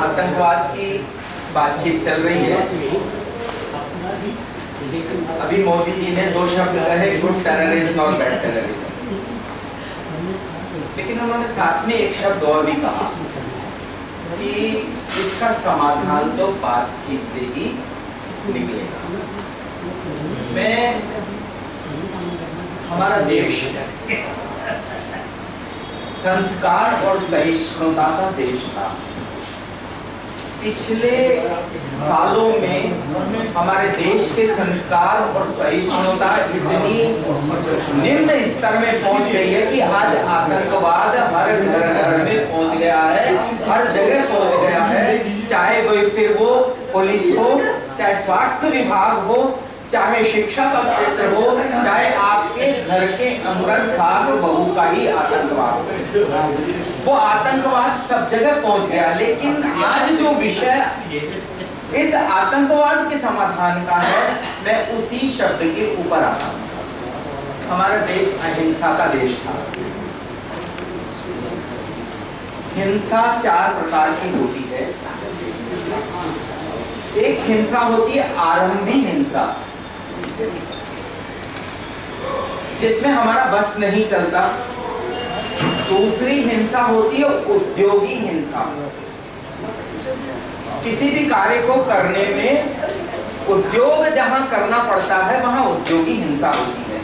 आतंकवाद की बातचीत चल रही है। अभी मोदी जी ने दो शब्द कहे, गुड टेररिज्म और बैड टेररिज्म, लेकिन उन्होंने साथ में एक शब्द और भी कहा कि इसका समाधान तो बातचीत से ही निकलेगा। हमारा देश संस्कार और सहिष्णुता का देश था। पिछले सालों में हमारे देश के संस्कार और सहिष्णुता इतनी निम्न स्तर में पहुंच गई है कि आज आतंकवाद हर घर में पहुंच गया है, हर जगह पहुंच गया है। चाहे वो पुलिस हो, चाहे स्वास्थ्य विभाग हो, चाहे शिक्षा का क्षेत्र हो, चाहे आपके घर के अंदर सास बहू का ही आतंकवाद हो, वो आतंकवाद सब जगह पहुंच गया। लेकिन आज जो विषय इस आतंकवाद के समाधान का है, मैं उसी शब्द के ऊपर आता हूं। हमारा देश अहिंसा का देश था। हिंसा चार प्रकार की होती है। एक हिंसा होती है आरंभी हिंसा, जिसमें हमारा बस नहीं चलता। दूसरी हिंसा होती है उद्योगी हिंसा, किसी भी कार्य को करने में उद्योग जहां करना पड़ता है वहां उद्योगी हिंसा होती है।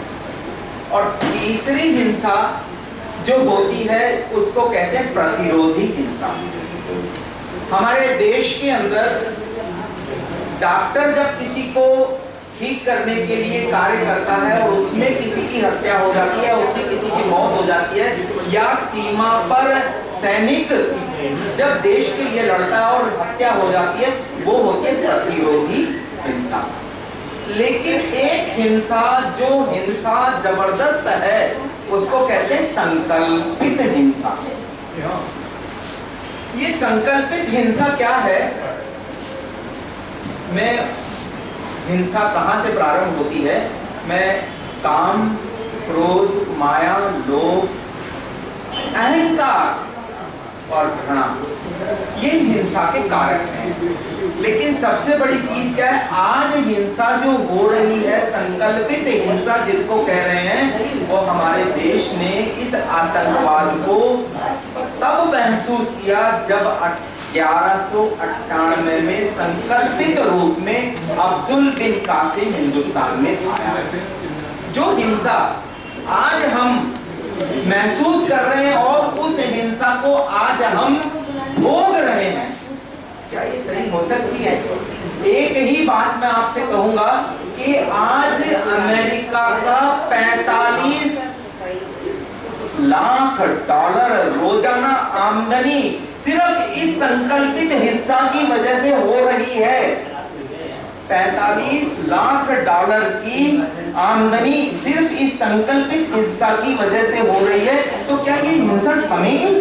और तीसरी हिंसा जो होती है उसको कहते हैं प्रतिरोधी हिंसा। हमारे देश के अंदर डॉक्टर जब किसी को ठीक करने के लिए कार्य करता है और उसमें किसी की हत्या हो जाती है, उसमें किसी की मौत हो जाती है, या सीमा पर सैनिक जब देश के लिए लड़ता है और हत्या हो जाती है, वो होती है प्रतिरोधी हिंसा। लेकिन एक हिंसा जो हिंसा जबरदस्त है उसको कहते हैं संकल्पित हिंसा। ये संकल्पित हिंसा क्या है? मैं हिंसा कहां से प्रारंभ होती है? मैं काम, क्रोध, माया, लोभ, अहंकार और घृणा, ये हिंसा के कारक हैं। लेकिन सबसे बड़ी चीज क्या है? आज हिंसा जो हो रही है, संकल्पित हिंसा जिसको कह रहे हैं, वो हमारे देश ने इस आतंकवाद को तब महसूस किया जब 1198 में संकल्पित रूप में अब्दुल बिन कासिम हिंदुस्तान में आया। जो हिंसा आज हम महसूस कर रहे हैं और उस हिंसा को आज हम भोग रहे हैं, क्या ये सही हो सकती है? एक ही बात मैं आपसे कहूंगा कि आज अमेरिका का 45 लाख डॉलर रोजाना आमदनी सिर्फ इस संकल्पित हिस्सा की वजह से हो रही है। 45 लाख डॉलर की आमदनी सिर्फ इस संकल्पित हिस्सा की वजह से हो रही है। तो क्या ये हिंसा थमेगी?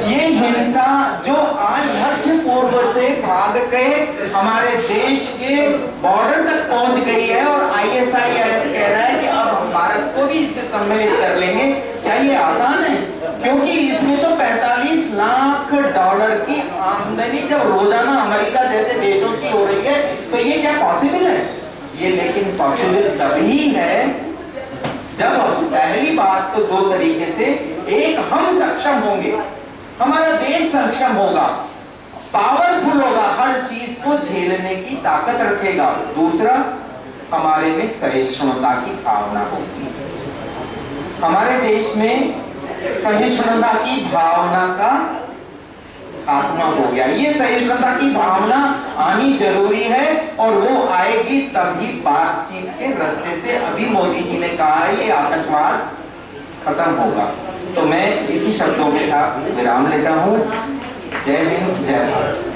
ये हिंसा जो आज मध्य पूर्व से भाग के हमारे देश के बॉर्डर तक पहुंच गई है और ISIS कह रहा है कि अब हम भारत को भी इसमें सम्मिलित कर लेंगे, क्या ये आसान है? क्योंकि इसमें तो 45 लाख डॉलर की आमदनी जब रोजाना अमेरिका जैसे देशों की हो रही है, तो ये क्या पॉसिबल है? ये लेकिन पॉसिबल तभी है जब पहली बात तो दो तरीके से, एक हम सक्षम होंगे, हमारा देश सक्षम होगा, पावरफुल होगा, हर चीज को झेलने की ताकत रखेगा। दूसरा, हमारे में सहिष्णुता की भावना होगी। हमारे देश में सहिष्णुता की भावना का खात्मा हो गया। ये सहिष्णुता की भावना आनी जरूरी है और वो आएगी तभी बातचीत के रास्ते से। अभी मोदी जी ने कहा है ये आतंकवाद खत्म होगा। तो मैं इसी शब्दों के साथ विराम लेता हूँ। जय हिंद, जय भारत।